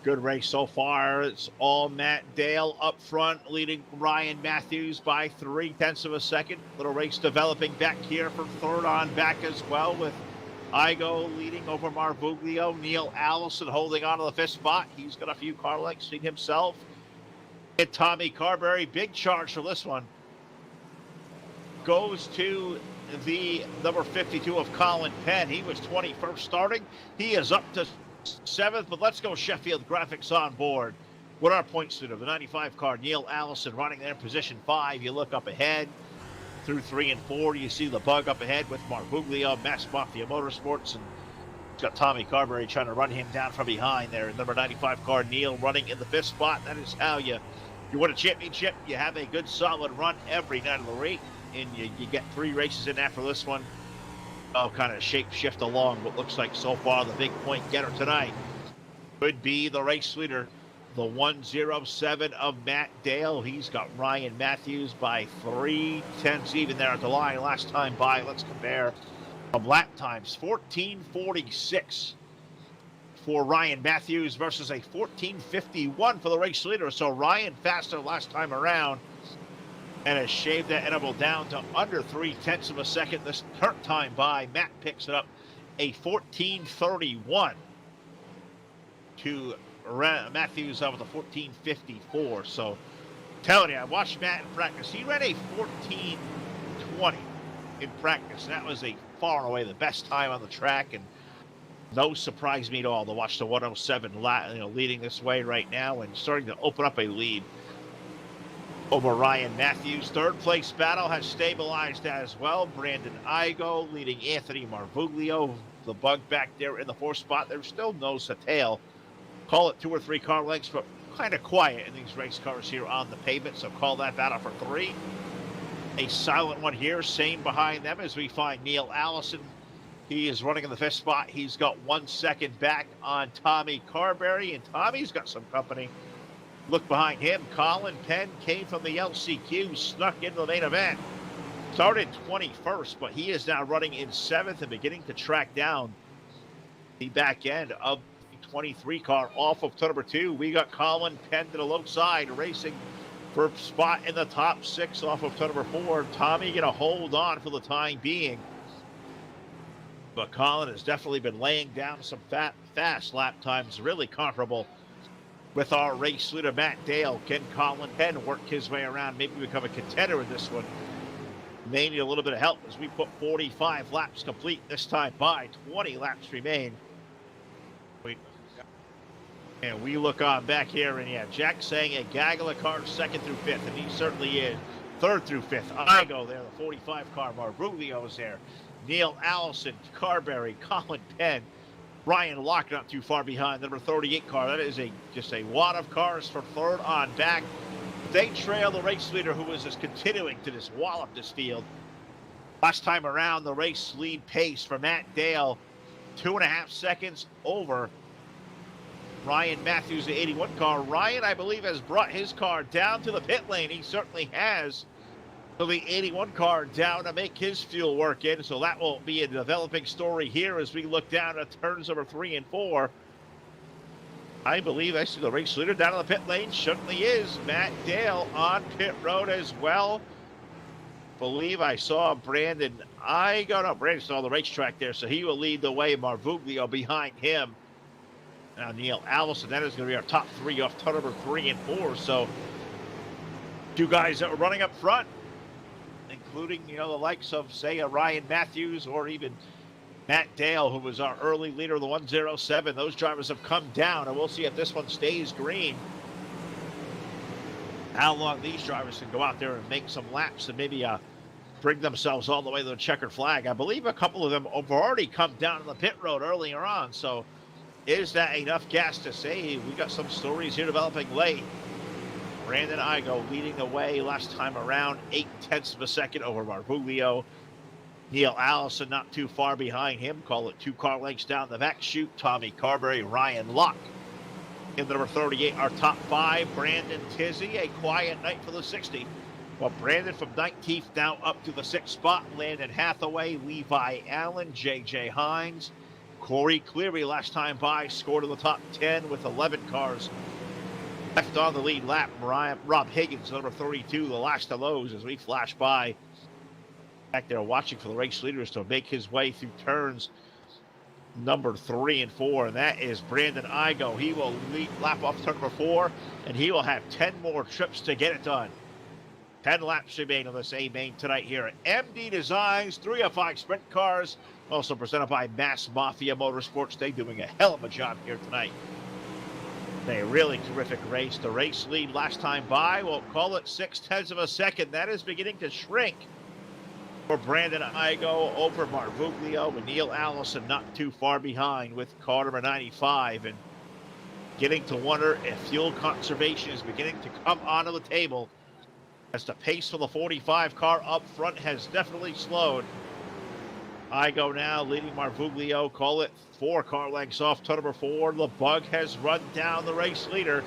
C: Good race so far. It's all Matt Dale up front, leading Ryan Matthews by 0.3 of a second. Little race developing back here for third on back as well, with Igo leading over Marvuglio. Neil Allison holding on to the 5th spot. He's got a few car lengths seen himself. And Tommy Carberry, big charge for this one, goes to the number 52 of Colin Penn. He was 21st starting. He is up to 7th, but let's go Sheffield Graphics on board with our points leader, the 95 car, Neil Allison, running there in position 5. You look up ahead through 3 and 4. You see the bug up ahead with Marvuglio, Mass Mafia Motorsports, and it's got Tommy Carberry trying to run him down from behind there. Number 95 car, Neil, running in the 5th spot. That is how you win a championship. You have a good, solid run every night of the week, and you get 3 races in after this one. Kind of shape shift along what looks like so far the big point getter tonight could be the race leader, the 107 of Matt Dale. He's got Ryan Matthews by 0.3 even there at the line last time by. Let's compare lap times. 14:46 for Ryan Matthews versus a 14:51 for the race leader. So Ryan faster last time around, and has shaved that interval down to under 0.3 of a second this third time by. Matt picks it up a 14:31 to Matthews with a 14:54. So telling you, I watched Matt in practice. He ran a 14:20 in practice. That was a far and away the best time on the track, and no surprise me at all to watch the 107 leading this way right now and starting to open up a lead over Ryan Matthews. 3rd place battle has stabilized as well. Brandon Igo leading Anthony Marvuglio. The bug back there in the 4th spot. There's still nose to tail. Call it 2 or 3 car lengths, but kind of quiet in these race cars here on the pavement. So call that battle for 3. A silent one here, same behind them as we find Neil Allison. He is running in the 5th spot. He's got 1 second back on Tommy Carberry, and Tommy's got some company. Look behind him. Colin Penn came from the LCQ, snuck into the main event. Started 21st, but he is now running in 7th and beginning to track down the back end of the 23 car off of turn number 2. We got Colin Penn to the low side, racing for spot in the top 6 off of turn number 4. Tommy going to hold on for the time being. But Colin has definitely been laying down some fast lap times, really comparable with our race leader, Matt Dale. Can Colin Penn work his way around, maybe become a contender in this one? May need a little bit of help as we put 45 laps complete this time by. 20 laps remain. And we look on back here, and yeah, Jack saying a gaggle of cars 2nd through 5th, and he certainly is. 3rd through 5th. Igo there, the 45 car. Marvuglio is there. Neil Allison, Carberry, Colin Penn, Ryan Locke not too far behind, number 38 car. That is just a wad of cars for 3rd on back. They trail the race leader, who is just continuing to just wallop this field. Last time around, the race lead pace for Matt Dale, 2.5 seconds over Ryan Matthews, the 81 car. Ryan, I believe, has brought his car down to the pit lane. He certainly has. So the 81 car down to make his fuel work in. So that will be a developing story here as we look down at turns number 3 and 4. I believe I see the race leader down in the pit lane. Certainly is. Matt Dale on pit road as well. Believe I saw Brandon Igo. No, Brandon's on the racetrack there, so he will lead the way. Marvuglio behind him. Now Neil Allison, that is going to be our top 3 off turn number 3 and 4. So 2 guys that were running up front, including, the likes of, say, a Ryan Matthews or even Matt Dale, who was our early leader of the 107. Those drivers have come down, and we'll see if this one stays green. How long these drivers can go out there and make some laps and maybe bring themselves all the way to the checkered flag. I believe a couple of them have already come down to the pit road earlier on, so is that enough gas to say we got some stories here developing late? Brandon Igo leading the way last time around, 0.8 of a second over Marvuglio. Neil Allison not too far behind him. Call it 2 car lengths down the back chute. Tommy Carberry, Ryan Locke in the number 38. Our top 5, Brandon Tizzy, a quiet night for the 60. Well, Brandon from 19th now up to the 6th spot. Landon Hathaway, Levi Allen, J.J. Hines. Corey Cleary last time by scored in the top 10 with 11 cars left on the lead lap. Rob Higgins, number 32, the last of those as we flash by. Back there watching for the race leaders to make his way through turns number 3 and 4, and that is Brandon Igo. He will lap off turn number 4, and he will have 10 more trips to get it done. 10 laps remain on this A main tonight here at MD Designs, 3 of 5 sprint cars, also presented by Mass Mafia Motorsports. They're doing a hell of a job here tonight. A really terrific race. The race lead last time by, we'll call it 0.6 of a second. That is beginning to shrink for Brandon Igo over Marvuglio, and Neil Allison not too far behind with car number 95, and getting to wonder if fuel conservation is beginning to come onto the table as the pace for the 45 car up front has definitely slowed. Igo now leading Marvuglio, call it 4 car lengths off turn number 4. The bug has run down the race leader.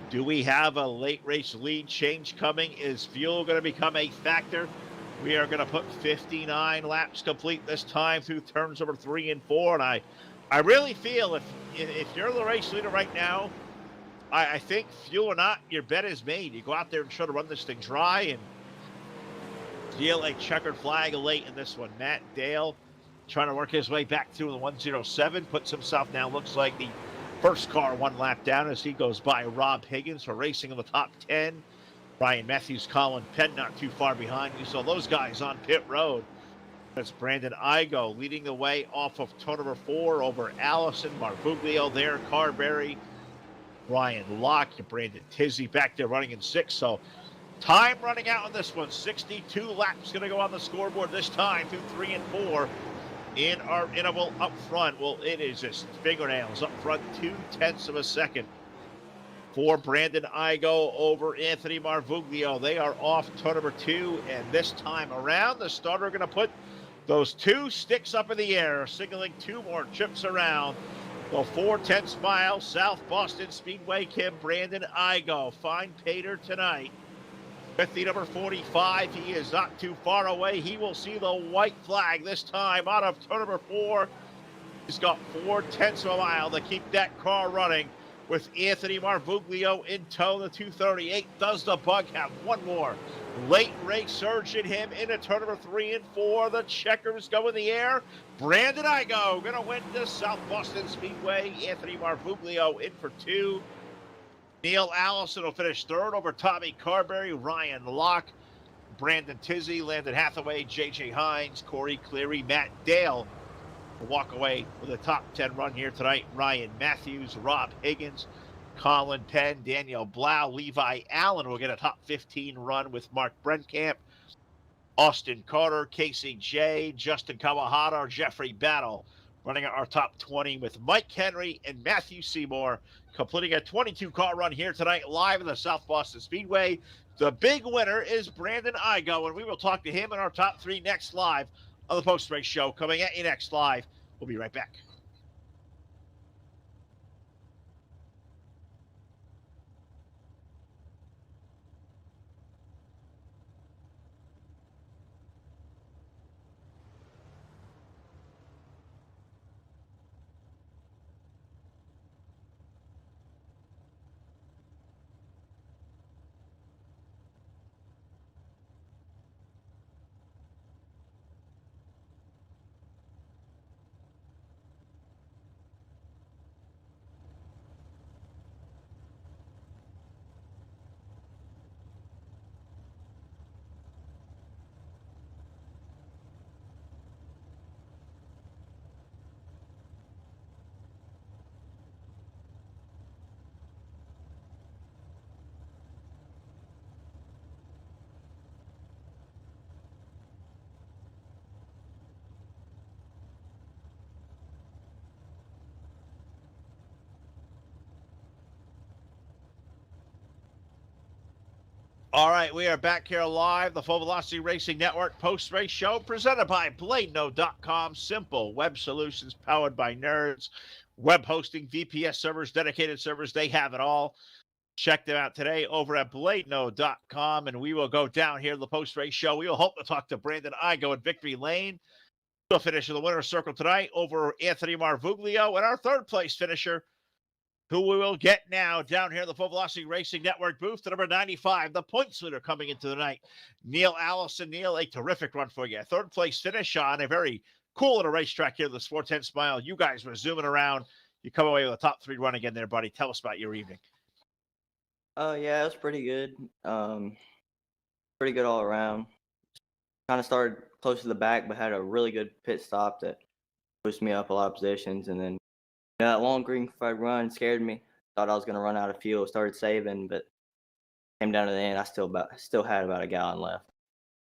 C: Do we have a late race lead change coming? Is fuel going to become a factor? We are going to put 59 laps complete this time through turns number 3 and 4. And I really feel if you're the race leader right now, I think fuel or not, your bet is made. You go out there and try to run this thing dry and deal a checkered flag late in this one. Matt Dale trying to work his way back through the 107, puts himself now, looks like the first car 1 lap down as he goes by Rob Higgins for racing in the top 10. Ryan Matthews, Colin Penn not too far behind you. So those guys on pit road. That's Brandon Igo leading the way off of turn number 4 over Allison, Marvuglio there, Carberry, Ryan Locke, Brandon Tizzy back there running in 6th. So time running out on this one. 62 laps going to go on the scoreboard this time through 3 and 4 in our interval up front. Well, it is just fingernails up front, 0.2 of a second for Brandon Igo over Anthony Marvuglio. They are off turn number 2, and this time around, the starter going to put those 2 sticks up in the air, signaling 2 more trips around the 4/10 mile South Boston Speedway. Kim Brandon Igo, fine pater tonight with the number 45. He is not too far away. He will see the white flag this time out of turn number 4. He's got 4/10 of a mile to keep that car running with Anthony Marvuglio in tow. The 238. Does the Bug have one more late race surge in him into turn number 3 and 4? The checkers go in the air. Brandon Igo going to win the South Boston Speedway. Anthony Marvuglio in for 2. Neil Allison will finish 3rd over Tommy Carberry, Ryan Locke, Brandon Tizzy, Landon Hathaway, J.J. Hines, Corey Cleary, Matt Dale will walk away with a top 10 run here tonight. Ryan Matthews, Rob Higgins, Colin Penn, Daniel Blau, Levi Allen will get a top 15 run with Mark Brenkamp, Austin Carter, Casey J, Justin Kawahara, Jeffrey Battle running our top 20 with Mike Henry and Matthew Seymour completing a 22-car run here tonight live in the South Boston Speedway. The big winner is Brandon Igo, and we will talk to him in our top 3 next live on the post-race show. Coming at you next live. We'll be right back. All right, we are back here live, the Full Velocity Racing Network post-race show presented by BladeNode.com. Simple web solutions powered by nerds. Web hosting, VPS servers, dedicated servers, they have it all. Check them out today over at BladeNode.com, and we will go down here to the post-race show. We will hope to talk to Brandon Igo at Victory Lane. We'll finish in the winner's circle tonight over Anthony Marvuglio, and our third-place finisher, who we will get now down here at the Full Velocity Racing Network booth to number 95, the points leader coming into the night, Neil Allison. Neil, a terrific run for you. Third place finish on a very cool little racetrack here, the Sports 10 Smile. You guys were zooming around. You come away with a top 3 run again there, buddy. Tell us about your evening.
E: Yeah, it was pretty good. Pretty good all around. Kind of started close to the back, but had a really good pit stop that boosted me up a lot of positions, and then that long green flag run scared me. Thought I was going to run out of fuel. Started saving, but came down to the end. I still had about a gallon left.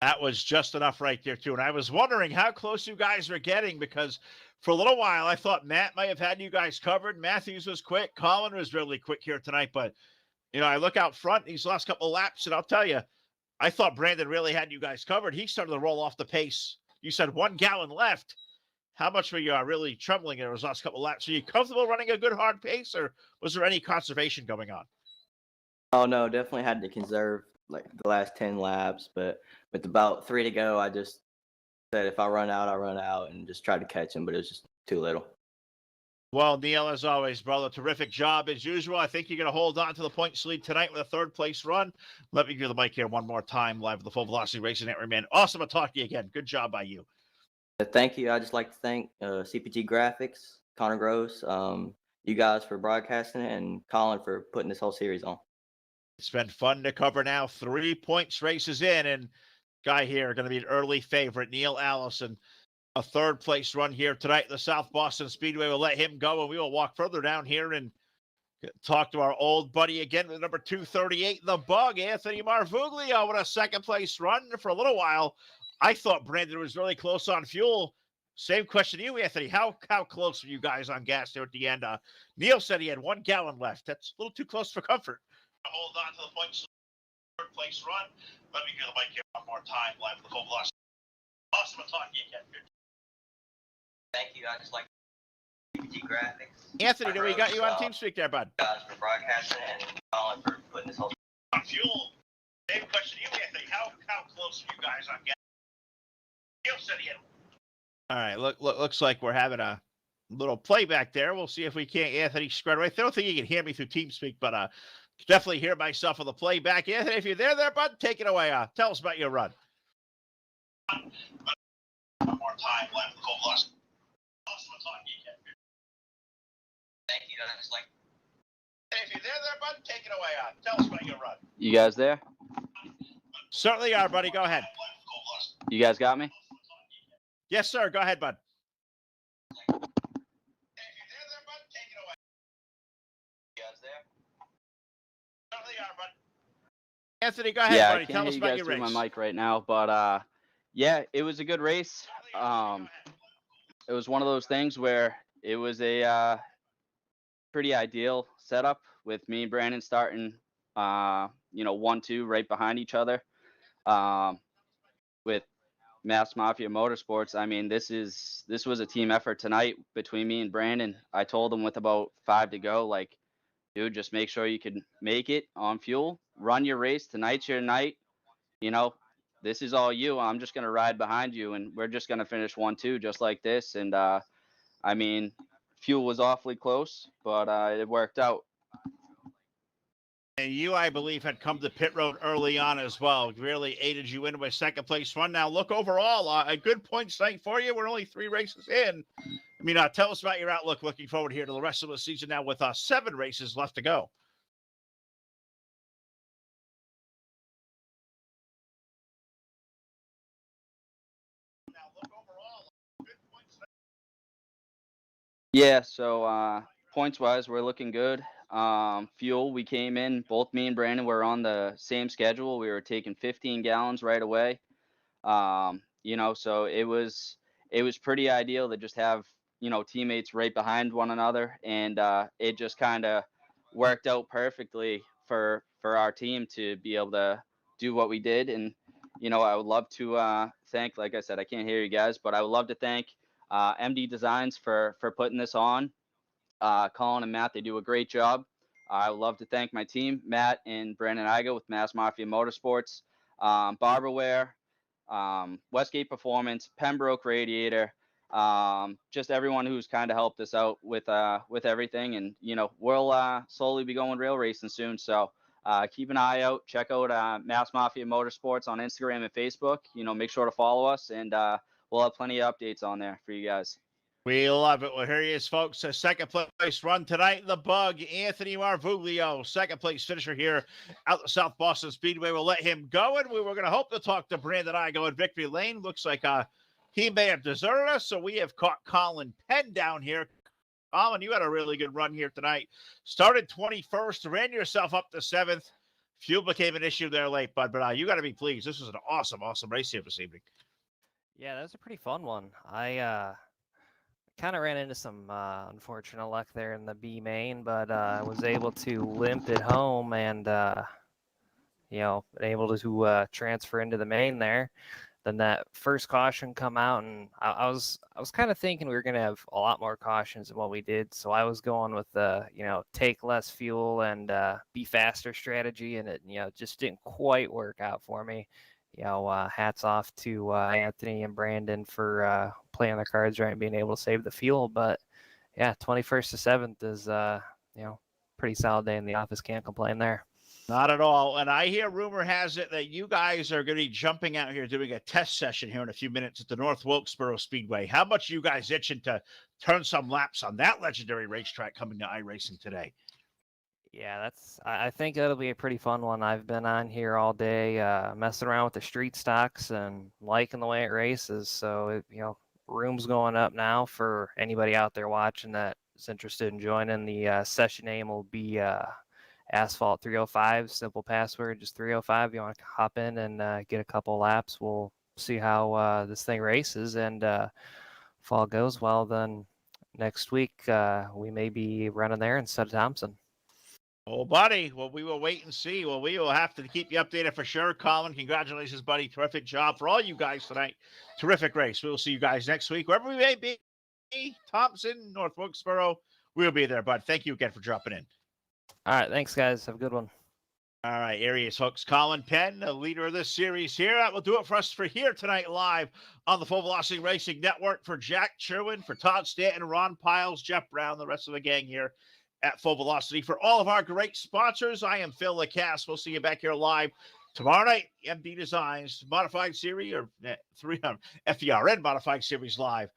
C: That was just enough right there, too. And I was wondering how close you guys were getting, because for a little while I thought Matt might have had you guys covered. Matthews was quick. Colin was really quick here tonight. But, you know, I look out front these last couple of laps, and I'll tell you, I thought Brandon really had you guys covered. He started to roll off the pace. You said 1 gallon left. How much were you really trembling in those last couple of laps? Are you comfortable running a good hard pace, or was there any conservation going on?
E: Oh, no, definitely had to conserve like the last 10 laps. But with about 3 to go, I just said if I run out, I run out, and just tried to catch him, but it was just too little.
C: Well, Neil, as always, brother, terrific job as usual. I think you're going to hold on to the points lead tonight with a third-place run. Let me give the mic here one more time live with the Full Velocity Racing Network, man. Awesome to talk to you again. Good job by you.
E: Thank you. I'd just like to thank CPG Graphics, Connor Gross, you guys for broadcasting it, and Colin for putting this whole series on.
C: It's been fun to cover now. 3 points races in, and guy here going to be an early favorite, Neil Allison. A third-place run here tonight. The South Boston Speedway will let him go, and we will walk further down here and talk to our old buddy again with number 238, the Bug, Anthony Marvuglio, with a second-place run for a little while. I thought Brandon was really close on fuel. Same question to you, Anthony. How close were you guys on gas there at the end? Neil said he had 1 gallon left. That's a little too close for comfort. Hold on to the points. Third place run. Let me get the mic here one more time live with the Full Velocity. Awesome to talk to you again.
E: Thank you. I just like CPG Graphics.
C: Anthony, we got you on TeamSpeak there, bud.
E: Guys for broadcasting it, and Colin for putting this whole
C: on fuel. Same question to you, Anthony. How close are you guys on gas? All right, looks like we're having a Little playback there. We'll see if we can't, Anthony, spread away. I don't think you can hear me through TeamSpeak, but definitely hear myself on the playback. Anthony, if you're there, bud, take it away. Tell us about your run. One more time left.
F: Thank you guys.
C: If you're there, bud, take it away. Tell us about your run.
F: You guys there?
C: Certainly are, buddy. Go ahead.
F: You guys got me?
C: Yes, sir. Go ahead, bud. Anthony, go ahead,
F: Yeah,
C: buddy.
F: I can't
C: Tell
F: hear
C: us
F: you
C: about
F: guys
C: your
F: through
C: race.
F: my mic right now, but yeah, it was a good race. It was one of those things where it was a pretty ideal setup with me and Brandon starting, 1-2 right behind each other. With Mass Mafia Motorsports, I mean, this was a team effort tonight between me and Brandon. I told him with about 5 to go, like, dude, just make sure you can make it on fuel, run your race. Tonight's your night. This is all you. I'm just going to ride behind you, and we're just going to finish 1-2 just like this. And, I mean, fuel was awfully close, but it worked out.
C: And you, I believe, had come to pit road early on as well. Really aided you into a second place run. Now, look, overall, a good points night for you. We're only 3 races in. I mean, tell us about your outlook looking forward here to the rest of the season now with 7 races left to go.
F: Yeah, so points-wise, we're looking good. Fuel, we came in, both me and Brandon were on the same schedule. We were taking 15 gallons right away. So it was pretty ideal to just have, teammates right behind one another. And it just kind of worked out perfectly for our team to be able to do what we did. And, I would love to thank, like I said, I can't hear you guys, but I would love to thank MD Designs for putting this on. Colin and Matt, they do a great job. I would love to thank my team, Matt and Brandon Igo with Mass Mafia Motorsports, Barberware, Westgate Performance, Pembroke Radiator, just everyone who's kind of helped us out with everything. And, we'll slowly be going rail racing soon. So keep an eye out. Check out Mass Mafia Motorsports on Instagram and Facebook. Make sure to follow us, and we'll have plenty of updates on there for you guys.
C: We love it. Well, here he is, folks. A second place run tonight. The Bug, Anthony Marvuglio, second place finisher here out the South Boston Speedway. We'll let him go, and we were going to hope to talk to Brandon Igo at Victory Lane. Looks like he may have deserted us, so we have caught Colin Penn down here. Colin, you had a really good run here tonight. Started 21st, ran yourself up to 7th. Fuel became an issue there late, bud, but you got to be pleased. This was an awesome race here this evening.
G: Yeah, that was a pretty fun one. I kind of ran into some unfortunate luck there in the B main, but I was able to limp it home and, able to transfer into the main there. Then that first caution come out, and I was kind of thinking we were going to have a lot more cautions than what we did. So I was going with the, take less fuel and be faster strategy, and it, just didn't quite work out for me. Hats off to Anthony and Brandon for playing their cards right and being able to save the fuel. But yeah, 21st to 7th is, pretty solid day in the office. Can't complain there.
C: Not at all. And I hear rumor has it that you guys are going to be jumping out here doing a test session here in a few minutes at the North Wilkesboro Speedway. How much are you guys itching to turn some laps on that legendary racetrack coming to iRacing today?
G: Yeah, I think that'll be a pretty fun one. I've been on here all day, messing around with the street stocks and liking the way it races. So, room's going up now for anybody out there watching that is interested in joining. The session name will be Asphalt 305, simple password, just 305. You want to hop in and get a couple laps. We'll see how this thing races. And if all goes well, then next week we may be running there instead of Thompson.
C: Oh, buddy. Well, we will wait and see. Well, we will have to keep you updated for sure. Colin, congratulations, buddy. Terrific job for all you guys tonight. Terrific race. We will see you guys next week, wherever we may be. Thompson, North Wilkesboro. We'll be there, bud. Thank you again for dropping in.
G: All right. Thanks, guys. Have a good one.
C: All right, Aries Hooks, Colin Penn, the leader of this series here. That will do it for us for here tonight live on the Full Velocity Racing Network. For Jack Sherwin, for Todd Stanton, Ron Piles, Jeff Brown, the rest of the gang here at Full Velocity. For all of our great sponsors, I am Phil Lacasse. We'll see you back here live tomorrow night. MD Designs Modified Series, or FERN Modified Series live.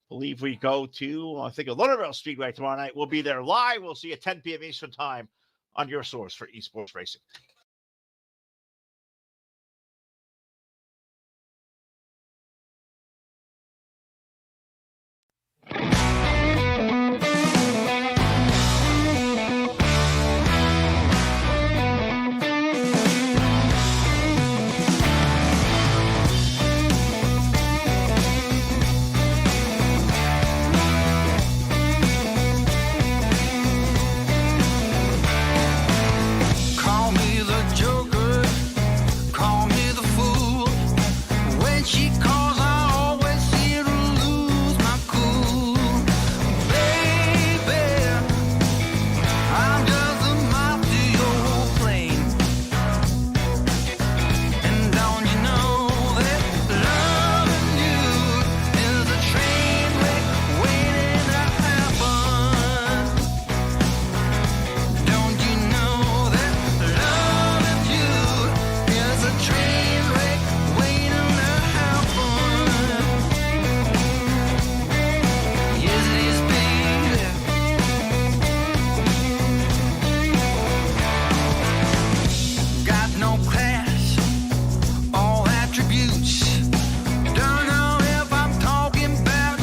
C: Believe we go to, I think, a Lauderdale Speedway tomorrow night. We'll be there live. We'll see you at 10 p.m. Eastern Time on your source for esports racing.